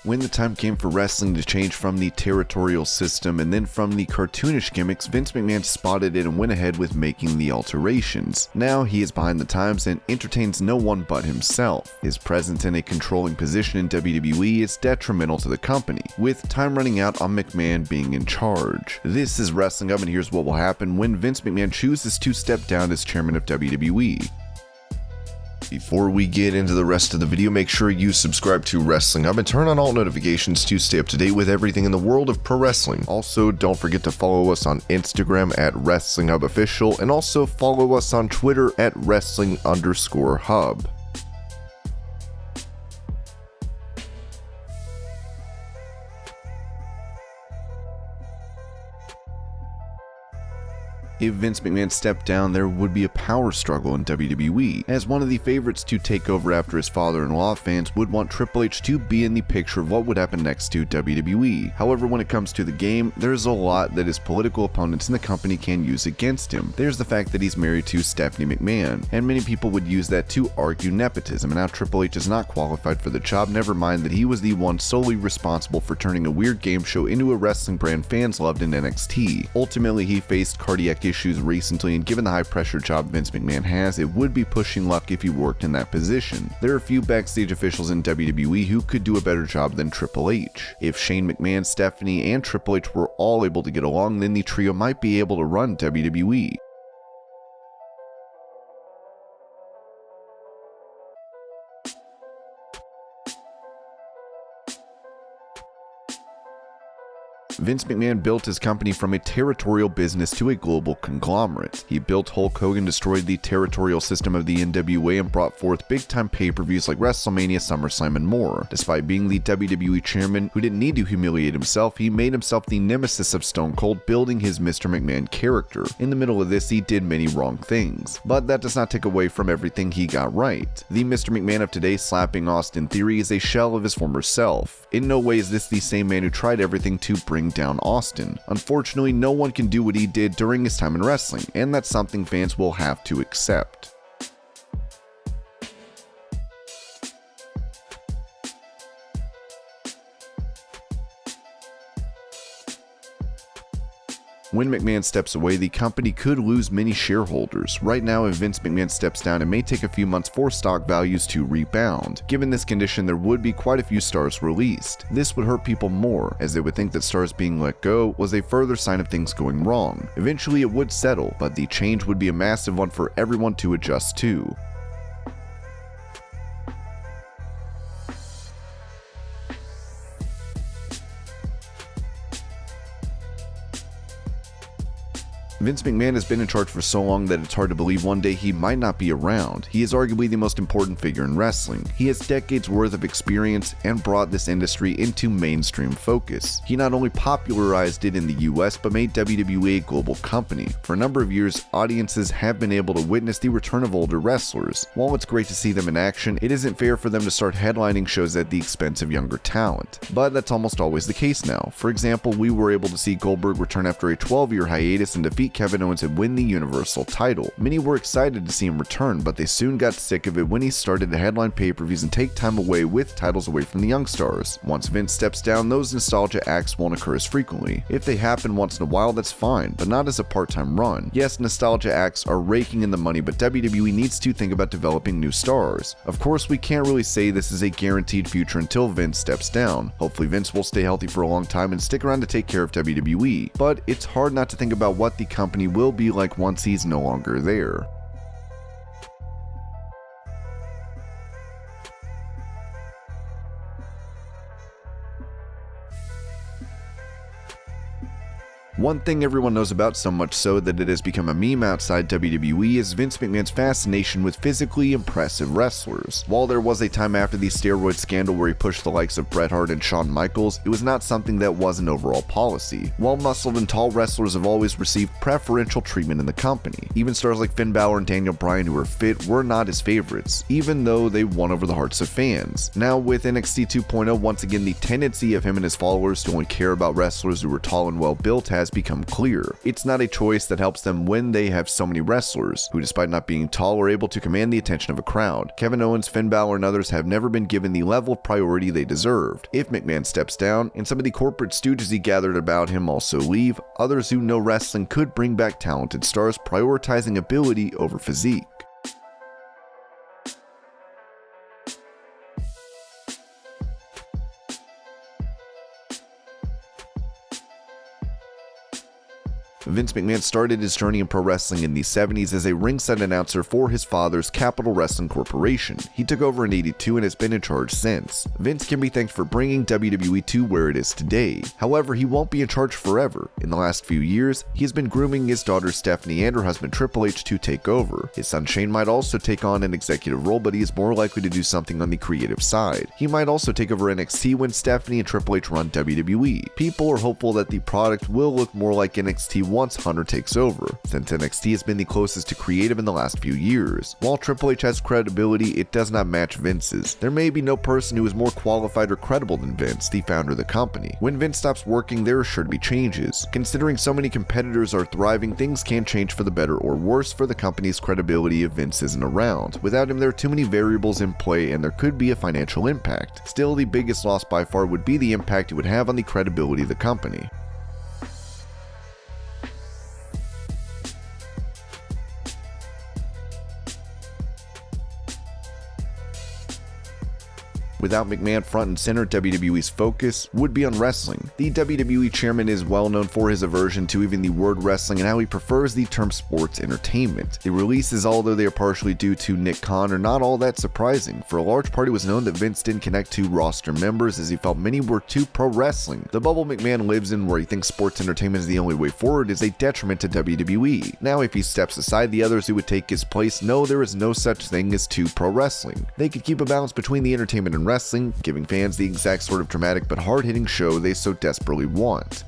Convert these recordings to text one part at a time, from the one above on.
When the time came for wrestling to change from the territorial system and then from the cartoonish gimmicks, Vince McMahon spotted it and went ahead with making the alterations. Now he is behind the times and entertains no one but himself. His presence in a controlling position in WWE is detrimental to the company, with time running out on McMahon being in charge. This is Wrestling Up, and here's what will happen when Vince McMahon chooses to step down as chairman of WWE. Before we get into the rest of the video, make sure you subscribe to Wrestling Up and turn on all notifications to stay up to date with everything in the world of pro wrestling. Also, don't forget to follow us on Instagram at WrestlingHubOfficial and also follow us on Twitter at Wrestling_Hub. If Vince McMahon stepped down, there would be a power struggle in WWE. As one of the favorites to take over after his father-in-law, fans would want Triple H to be in the picture of what would happen next to WWE. However, when it comes to the game, there's a lot that his political opponents in the company can use against him. There's the fact that he's married to Stephanie McMahon, and many people would use that to argue nepotism and how Triple H is not qualified for the job, never mind that he was the one solely responsible for turning a weird game show into a wrestling brand fans loved in NXT. Ultimately, he faced cardiac issues recently, and given the high pressure job Vince McMahon has, it would be pushing luck if he worked in that position. There are a few backstage officials in WWE who could do a better job than Triple H. If Shane McMahon, Stephanie, and Triple H were all able to get along, then the trio might be able to run WWE. Vince McMahon built his company from a territorial business to a global conglomerate. He built Hulk Hogan, destroyed the territorial system of the NWA, and brought forth big-time pay-per-views like WrestleMania, SummerSlam, and more. Despite being the WWE Chairman, who didn't need to humiliate himself, he made himself the nemesis of Stone Cold, building his Mr. McMahon character. In the middle of this, he did many wrong things, but that does not take away from everything he got right. The Mr. McMahon of today slapping Austin Theory is a shell of his former self. In no way is this the same man who tried everything to bring down Austin. Unfortunately, no one can do what he did during his time in wrestling, and that's something fans will have to accept. When McMahon steps away, the company could lose many shareholders. Right now, if Vince McMahon steps down, it may take a few months for stock values to rebound. Given this condition, there would be quite a few stars released. This would hurt people more, as they would think that stars being let go was a further sign of things going wrong. Eventually, it would settle, but the change would be a massive one for everyone to adjust to. Vince McMahon has been in charge for so long that it's hard to believe one day he might not be around. He is arguably the most important figure in wrestling. He has decades worth of experience and brought this industry into mainstream focus. He not only popularized it in the US, but made WWE a global company. For a number of years, audiences have been able to witness the return of older wrestlers. While it's great to see them in action, it isn't fair for them to start headlining shows at the expense of younger talent. But that's almost always the case now. For example, we were able to see Goldberg return after a 12-year hiatus and defeat Kevin Owens and win the Universal title. Many were excited to see him return, but they soon got sick of it when he started to headline pay-per-views and take time away with titles away from the young stars. Once Vince steps down, those nostalgia acts won't occur as frequently. If they happen once in a while, that's fine, but not as a part-time run. Yes, nostalgia acts are raking in the money, but WWE needs to think about developing new stars. Of course, we can't really say this is a guaranteed future until Vince steps down. Hopefully Vince will stay healthy for a long time and stick around to take care of WWE, but it's hard not to think about what the company will be like once he's no longer there. One thing everyone knows about, so much so that it has become a meme outside WWE, is Vince McMahon's fascination with physically impressive wrestlers. While there was a time after the steroid scandal where he pushed the likes of Bret Hart and Shawn Michaels, it was not something that was an overall policy. While muscled and tall wrestlers have always received preferential treatment in the company. Even stars like Finn Balor and Daniel Bryan, who are fit, were not his favorites, even though they won over the hearts of fans. Now with NXT 2.0, once again the tendency of him and his followers to only care about wrestlers who were tall and well built has has become clear. It's not a choice that helps them when they have so many wrestlers, who despite not being tall are able to command the attention of a crowd. Kevin Owens, Finn Balor, and others have never been given the level of priority they deserved. If McMahon steps down, and some of the corporate stooges he gathered about him also leave, others who know wrestling could bring back talented stars prioritizing ability over physique. Vince McMahon started his journey in pro wrestling in the 70s as a ringside announcer for his father's Capital Wrestling Corporation. He took over in '82 and has been in charge since. Vince can be thanked for bringing WWE to where it is today. However, he won't be in charge forever. In the last few years, he has been grooming his daughter Stephanie and her husband Triple H to take over. His son Shane might also take on an executive role, but he is more likely to do something on the creative side. He might also take over NXT when Stephanie and Triple H run WWE. People are hopeful that the product will look more like NXT once Hunter takes over, since NXT has been the closest to creative in the last few years. While Triple H has credibility, it does not match Vince's. There may be no person who is more qualified or credible than Vince, the founder of the company. When Vince stops working, there are sure to be changes. Considering so many competitors are thriving, things can change for the better or worse for the company's credibility if Vince isn't around. Without him, there are too many variables in play and there could be a financial impact. Still, the biggest loss by far would be the impact it would have on the credibility of the company. Without McMahon front and center, WWE's focus would be on wrestling. The WWE Chairman is well known for his aversion to even the word wrestling and how he prefers the term sports entertainment. The releases, although they are partially due to Nick Khan, are not all that surprising. For a large part, it was known that Vince didn't connect to roster members as he felt many were too pro-wrestling. The bubble McMahon lives in, where he thinks sports entertainment is the only way forward, is a detriment to WWE. Now, if he steps aside, the others who would take his place know there is no such thing as too pro-wrestling. They could keep a balance between the entertainment and wrestling, giving fans the exact sort of dramatic but hard-hitting show they so desperately want.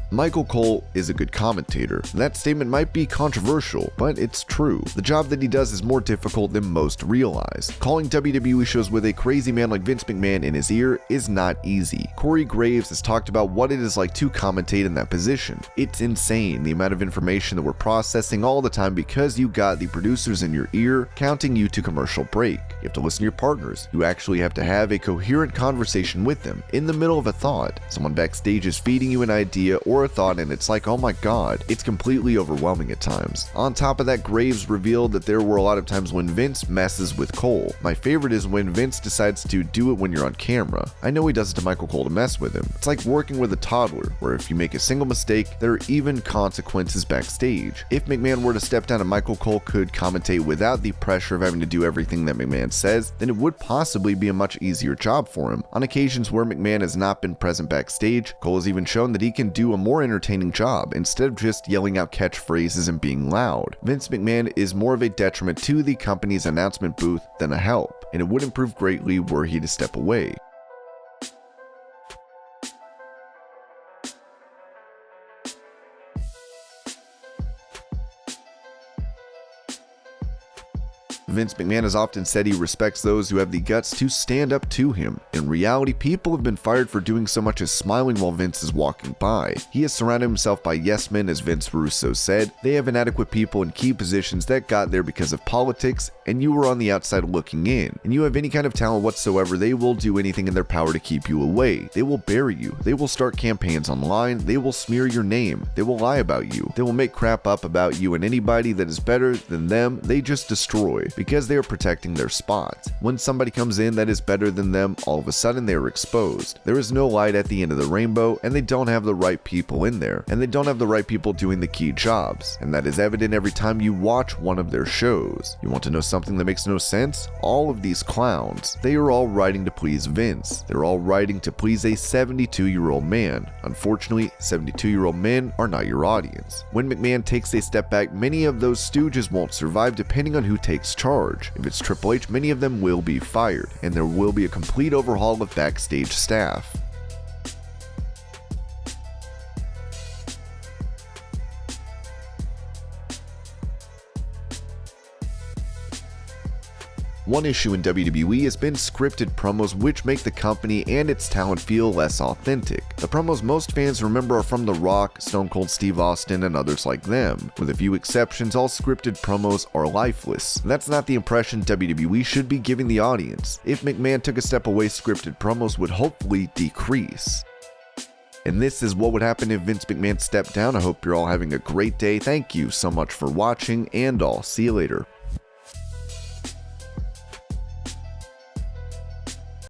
Michael Cole is a good commentator. That statement might be controversial, but it's true. The job that he does is more difficult than most realize. Calling WWE shows with a crazy man like Vince McMahon in his ear is not easy. Corey Graves has talked about what it is like to commentate in that position. It's insane, the amount of information that we're processing all the time because you got the producers in your ear counting you to commercial break. You have to listen to your partners. You actually have to have a coherent conversation with them. In the middle of a thought, someone backstage is feeding you an idea or a thought and it's like, oh my god, it's completely overwhelming at times. On top of that, Graves revealed that there were a lot of times when Vince messes with Cole. My favorite is when Vince decides to do it when you're on camera. I know he does it to Michael Cole to mess with him. It's like working with a toddler, where if you make a single mistake, there are even consequences backstage. If McMahon were to step down and Michael Cole could commentate without the pressure of having to do everything that McMahon says, then it would possibly be a much easier job for him. On occasions where McMahon has not been present backstage, Cole has even shown that he can do a more entertaining job instead of just yelling out catchphrases and being loud. Vince McMahon is more of a detriment to the company's announcement booth than a help, and it would improve greatly were he to step away. Vince McMahon has often said he respects those who have the guts to stand up to him. In reality, people have been fired for doing so much as smiling while Vince is walking by. He has surrounded himself by yes men, as Vince Russo said. They have inadequate people in key positions that got there because of politics, and you were on the outside looking in. And you have any kind of talent whatsoever, they will do anything in their power to keep you away. They will bury you. They will start campaigns online. They will smear your name. They will lie about you. They will make crap up about you, and anybody that is better than them, they just destroy, because they are protecting their spot. When somebody comes in that is better than them, all of a sudden they are exposed. There is no light at the end of the rainbow, and they don't have the right people in there, and they don't have the right people doing the key jobs, and that is evident every time you watch one of their shows. You want to know something that makes no sense? All of these clowns, they are all writing to please Vince. They're all writing to please a 72-year-old man. Unfortunately, 72-year-old men are not your audience. When McMahon takes a step back, many of those stooges won't survive depending on who takes charge. If it's Triple H, many of them will be fired, and there will be a complete overhaul of backstage staff. One issue in WWE has been scripted promos which make the company and its talent feel less authentic. The promos most fans remember are from The Rock, Stone Cold Steve Austin, and others like them. With a few exceptions, all scripted promos are lifeless. That's not the impression WWE should be giving the audience. If McMahon took a step away, scripted promos would hopefully decrease. And this is what would happen if Vince McMahon stepped down. I hope you're all having a great day. Thank you so much for watching, and I'll see you later.